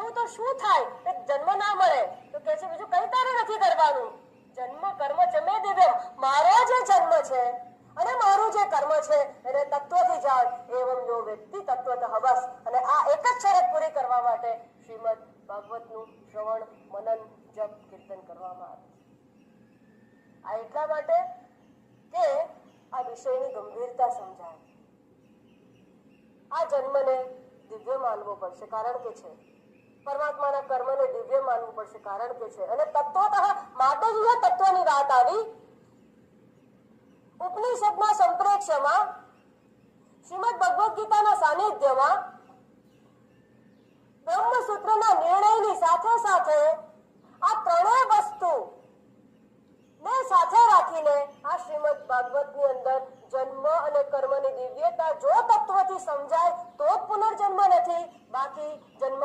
એવું તો શું થાય કે જન્મ ના મળે તો કે છે બીજું કઈ તારે નથી કરવાનું. જન્મ કર્મ ચમે દિવ્યમ, મારો જે જન્મ છે અને મારું જે કર્મ છે એને તત્વથી જાણ એવમ યો વ્યક્તિ તત્વતઃ બસ. અને આ એક જ શરત પૂરી કરવા માટે શ્રીમદ ભાગવતનું શ્રવણ મનન જપ કીર્તન કરવામાં આવે છે. આ એટલા માટે કે આ વિષયની ગંભીરતા સમજાય. આ જન્મને દિવ્ય માનવો પડશે કારણ કે છે પરમાત્માના કર્મને દિવ્ય માનવું પડશે કારણ કે છે અને તત્વતઃ માટે જ તત્વની વાત આવી. ઉપનિષદના સંપ્રેક્ષમાં શ્રીમદ ભગવદ ગીતાના સાનિધ્યમાં બ્રહ્મસૂત્રના નિર્ણયની સાથે સાથે આ ત્રણેય વસ્તુ ને સાથે રાખીને આ શ્રીમદ ભાગવતની અંદર જન્મ અને કર્મની દિવ્યતા જો તત્વથી સમજાય તો પુનર્જન્મ નથી, બાકી જન્મ